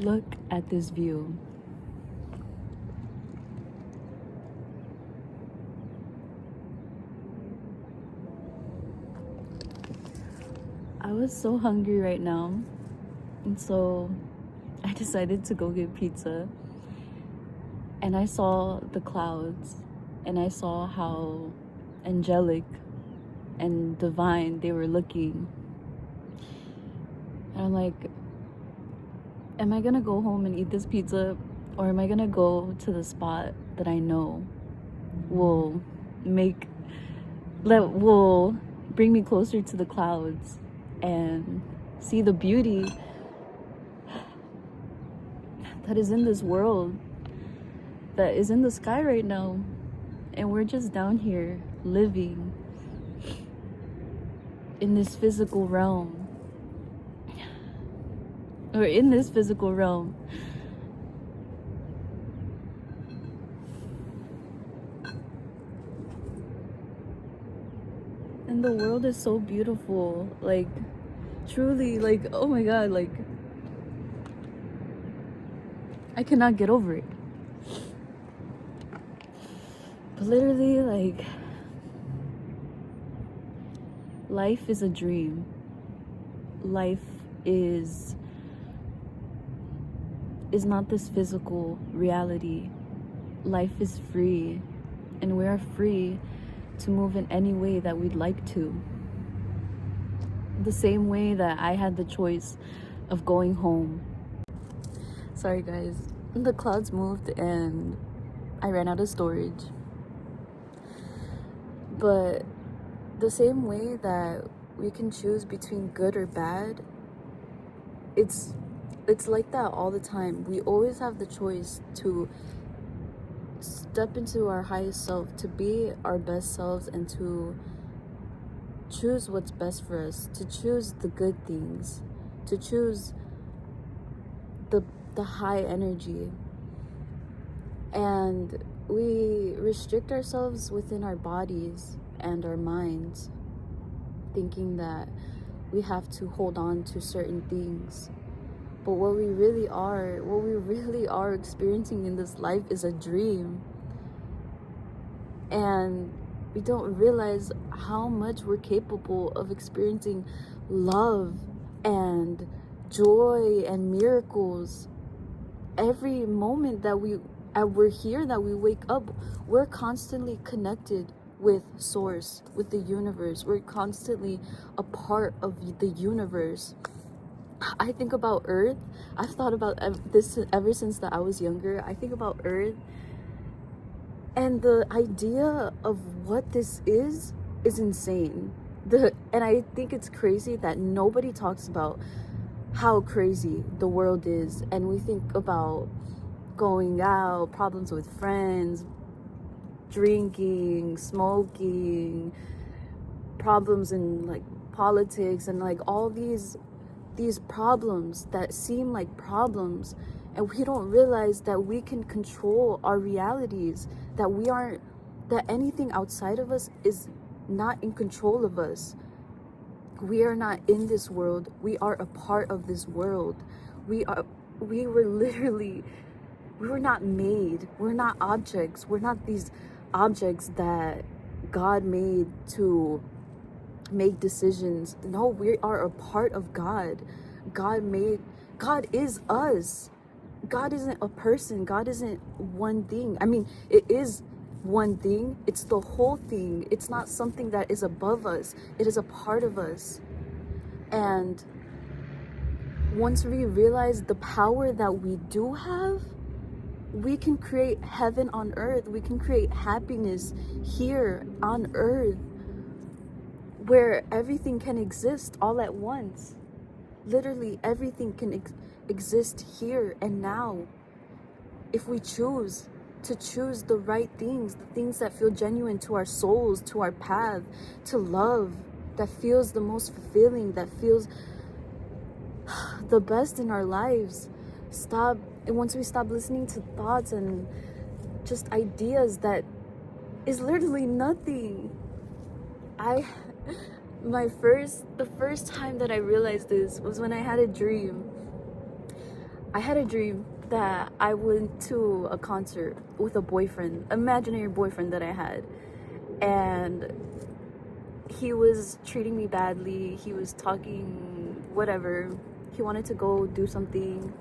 Look at this view. I was so hungry right now, and so I decided to go get pizza. And I saw the clouds, and I saw how angelic and divine they were looking. And I'm like, am I gonna go home and eat this pizza, or am I gonna go to the spot that I know will bring me closer to the clouds and see the beauty that is in this world, that is in the sky right now, and we're just down here living in this physical realm, or in this physical realm. And the world is so beautiful, like truly, like, oh my god, like I cannot get over it. But literally, like, life is a dream. Life is not this physical reality. Life is free, and we are free to move in any way that we'd like to. The same way that I had the choice of going home. Sorry guys, the clouds moved and I ran out of storage. But the same way that we can choose between good or bad, it's like that all the time. We always have the choice to step into our highest self, to be our best selves, and to choose what's best for us, to choose the good things, to choose the high energy. And we restrict ourselves within our bodies and our minds, thinking that we have to hold on to certain things. But what we really are experiencing in this life is a dream. And we don't realize how much we're capable of experiencing love and joy and miracles. Every moment that we're here, that we wake up, we're constantly connected with Source, with the universe. We're constantly a part of the universe. I think about Earth. I've thought about this ever since that I was younger. I think about Earth, and the idea of what this is insane. And I think it's crazy that nobody talks about how crazy the world is. And we think about going out, problems with friends, drinking, smoking, problems in like politics, and like all these problems that seem like problems, and we don't realize that we can control our realities, that anything outside of us is not in control of us. We are not in this world. We are a part of this world. We were not made. We're not objects. We're not these objects that God made to make decisions. No, we are a part of God. God is us. God isn't a person. God isn't one thing. I mean, it is one thing. It's the whole thing. It's not something that is above us. It is a part of us. And once we realize the power that we do have, we can create heaven on earth. We can create happiness here on earth, where everything can exist all at once. Literally everything can exist here and now, if we choose to choose the right things, the things that feel genuine to our souls, to our path, to love, that feels the most fulfilling, that feels the best in our lives. And once we stop listening to thoughts and just ideas that is literally nothing. The first time that I realized this was when I had a dream. I had a dream that I went to a concert with a boyfriend, imaginary boyfriend that I had, and he was treating me badly. He was talking whatever. He wanted to go do something,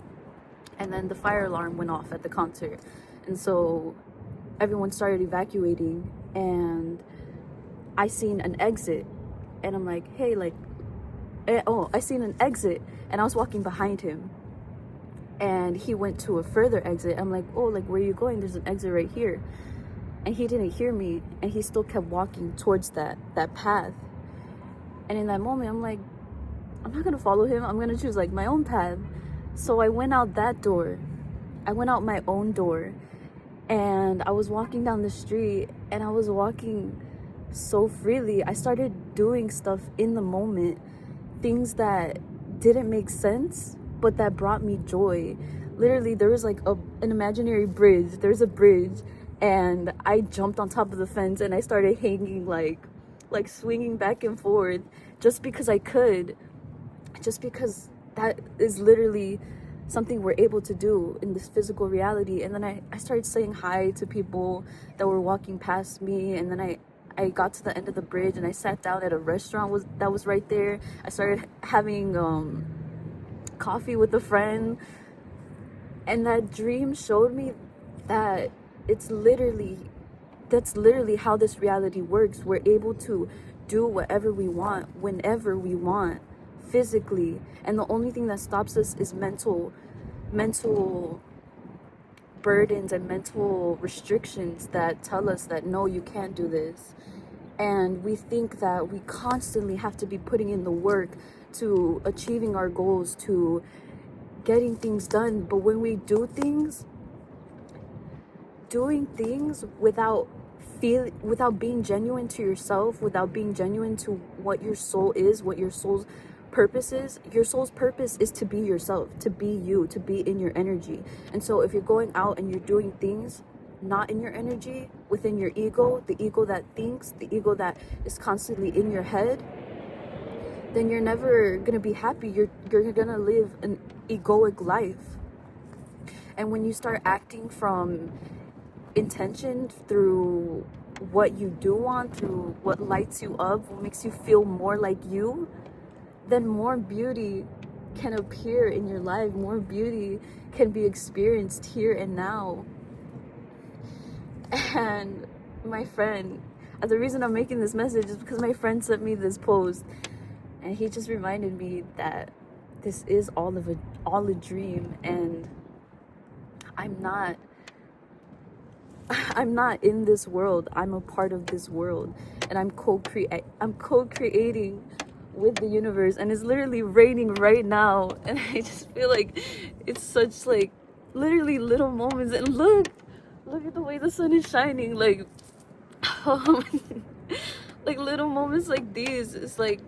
and then the fire alarm went off at the concert, and so everyone started evacuating, and I seen an exit, and I'm like, hey, like, I seen an exit, and I was walking behind him, and he went to a further exit. I'm like, oh, like, where are you going? There's an exit right here. And he didn't hear me, and he still kept walking towards that path. And in that moment, I'm like, I'm not gonna follow him. I'm gonna choose like my own path. So I went out that door. I went out my own door, and I was walking down the street, and I was walking so freely. I started doing stuff in the moment, things that didn't make sense, but that brought me joy. Literally, there was like an imaginary bridge. There's a bridge, and I jumped on top of the fence, and I started hanging, like swinging back and forth, just because I could, just because that is literally something we're able to do in this physical reality. And then I started saying hi to people that were walking past me, and then I got to the end of the bridge, and I sat down at a restaurant that was right there. I started having coffee with a friend, and that dream showed me that that's literally how this reality works. We're able to do whatever we want, whenever we want, physically, and the only thing that stops us is mental burdens and mental restrictions that tell us that no, you can't do this. And we think that we constantly have to be putting in the work to achieving our goals, to getting things done. But when we do things, doing things without being genuine to yourself, without being genuine to what your soul is, what your soul's purpose is. Your soul's purpose is to be yourself, to be you, to be in your energy. And so if you're going out and you're doing things not in your energy, within your ego, the ego that thinks, the ego that is constantly in your head, then you're never gonna be happy. You're gonna live an egoic life. And when you start acting from intention, through what you do want, through what lights you up, what makes you feel more like you, then more beauty can appear in your life. More beauty can be experienced here and now. And my friend, the reason I'm making this message is because my friend sent me this post, and he just reminded me that this is all a dream, and I'm not in this world. I'm a part of this world, and I'm co-creating with the universe, and it's literally raining right now, and I just feel like it's such like literally little moments. And look at the way the sun is shining, like like little moments like these is like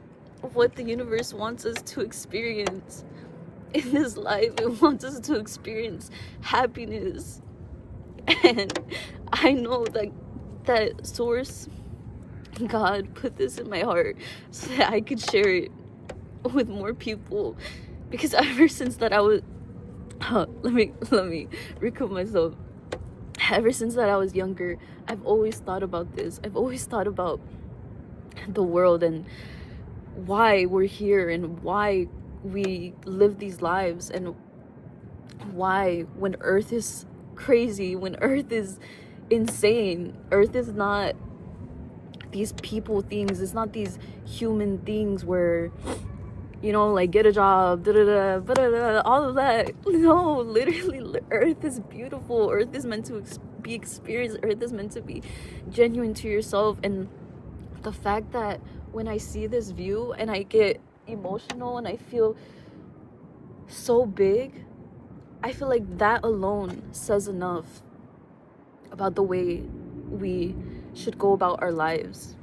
what the universe wants us to experience in this life. It wants us to experience happiness. And I know that source, God, put this in my heart so that I could share it with more people. Because ever since that I was let me recoup myself. Ever since that I was younger, I've always thought about this. I've always thought about the world and why we're here, and why we live these lives, and why, when Earth is crazy, when Earth is insane, Earth is not these people things, it's not these human things where, you know, like get a job, all of that. No, literally, Earth is beautiful. Earth is meant to be experienced. Earth is meant to be genuine to yourself. And the fact that when I see this view and I get emotional and I feel so big, I feel like that alone says enough about the way we should go about our lives.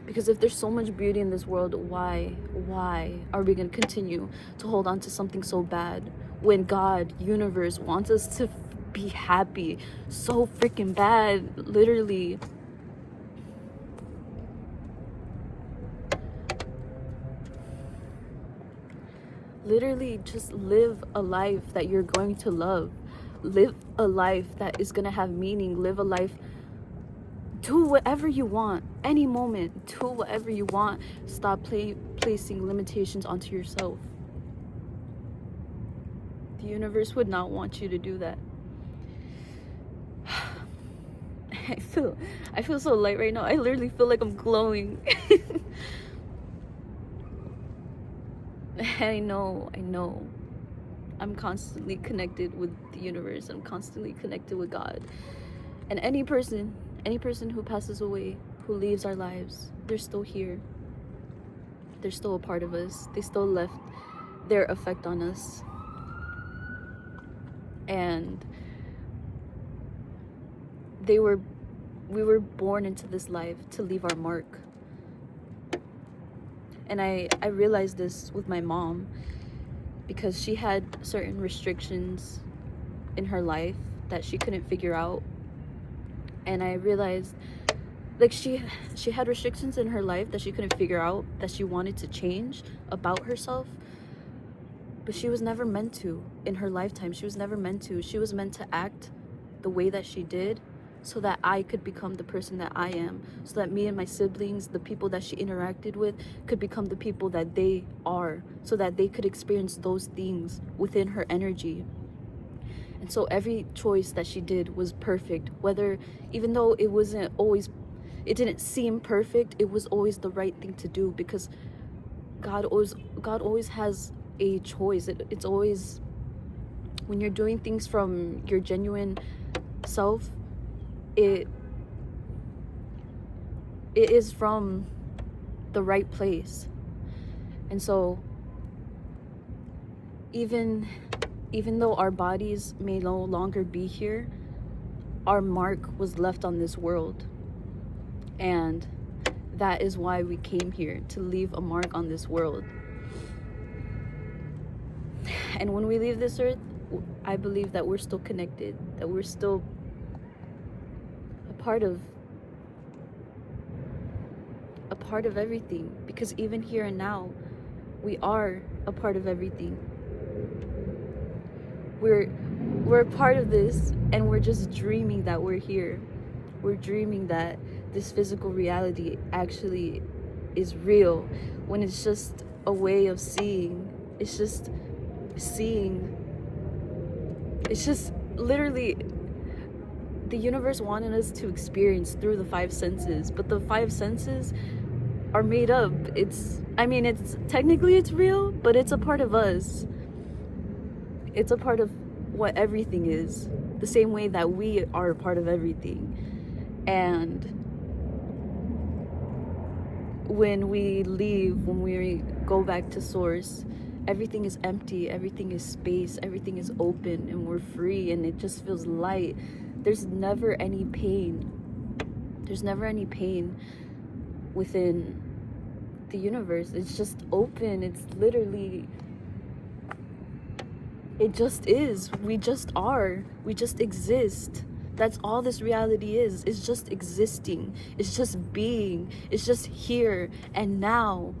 Because if there's so much beauty in this world, why are we going to continue to hold on to something so bad when God, universe, wants us to be happy so freaking bad? Literally, Literally just live a life that you're going to love. Live a life that is going to have meaning. Live a life, do whatever you want, any moment, do whatever you want. Stop placing limitations onto yourself. The universe would not want you to do that. I feel so light right now. I literally feel like I'm glowing. I know. I'm constantly connected with the universe. I'm constantly connected with God. And any person who passes away, who leaves our lives, they're still here. They're still a part of us. They still left their effect on us. And we were born into this life to leave our mark. And I realized this with my mom, because she had certain restrictions in her life that she couldn't figure out. And I realized, like, she had restrictions in her life that she couldn't figure out, that she wanted to change about herself, but she was never meant to in her lifetime. She was never meant to. She was meant to act the way that she did so that I could become the person that I am, so that me and my siblings, the people that she interacted with, could become the people that they are, so that they could experience those things within her energy. And so every choice that she did was perfect, whether, even though it didn't seem perfect, it was always the right thing to do, because God always has a choice. It's always, when you're doing things from your genuine self, it is from the right place. And so even though our bodies may no longer be here, our mark was left on this world. And that is why we came here, to leave a mark on this world. And when we leave this earth, I believe that we're still connected, that we're still a part of everything, because even here and now, we are a part of everything. We're a part of this, and we're just dreaming that we're here. We're dreaming that this physical reality actually is real, when it's just a way of seeing. It's just seeing. It's just literally the universe wanted us to experience through the 5 senses, but the 5 senses are made up. It's technically it's real, but it's a part of us. It's a part of what everything is, the same way that we are a part of everything. And when we leave, when we go back to source, everything is empty, everything is space, everything is open, and we're free, and it just feels light. There's never any pain. There's never any pain within the universe. It's just open. It's literally, it just is. We just are. We just exist. That's all this reality is. It's just existing. It's just being. It's just here and now.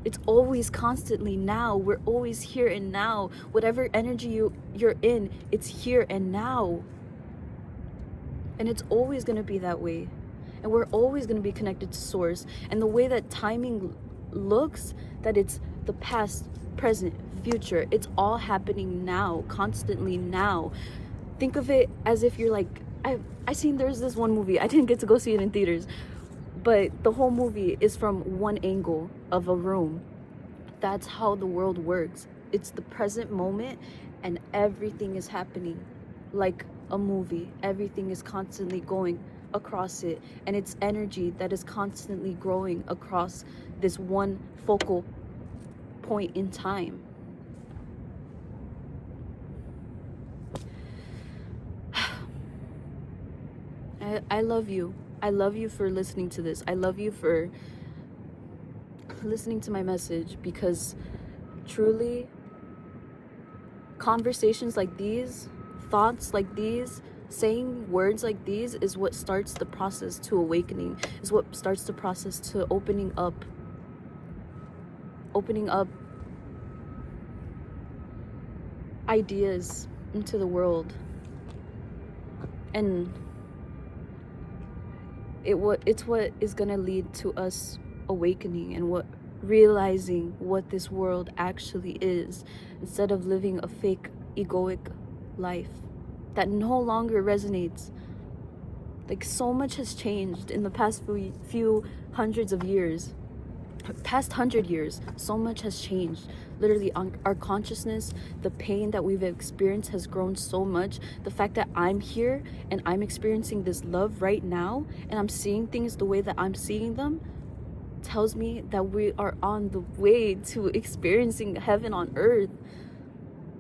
It's always constantly now. We're always here and now. Whatever energy you're in, it's here and now. And it's always going to be that way. And we're always going to be connected to source. And the way that timing looks, that it's the past, present, future, it's all happening now, constantly now. Think of it as if you're like, there's this one movie, I didn't get to go see it in theaters, but the whole movie is from one angle of a room. That's how the world works. It's the present moment, and everything is happening like a movie. Everything is constantly going across it, and it's energy that is constantly growing across this one focal point in time. I love you. I love you for listening to this. I love you for listening to my message, because truly, conversations like these, thoughts like these, saying words like these is what starts the process to awakening, is what starts the process to opening up ideas into the world, and it's what is gonna lead to us awakening and what realizing what this world actually is, instead of living a fake egoic life that no longer resonates. Like, so much has changed in the past few hundreds of years, past 100 years. So much has changed. Literally, our consciousness, the pain that we've experienced has grown so much. The fact that I'm here and I'm experiencing this love right now, and I'm seeing things the way that I'm seeing them, tells me that we are on the way to experiencing heaven on earth.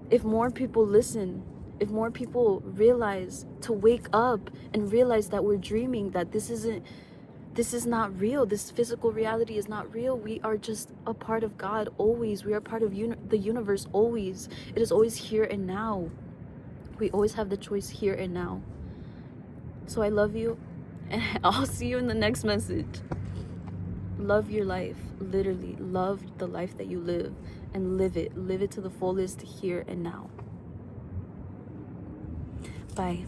If more people listen, if more people realize to wake up and realize that we're dreaming, that this is not real, this physical reality is not real, we are just a part of God always, we are part of the universe always. It is always here and now. We always have the choice here and now. So I love you, and I'll see you in the next message. Love your life. Literally love the life that you live, and live it to the fullest here and now. Bye.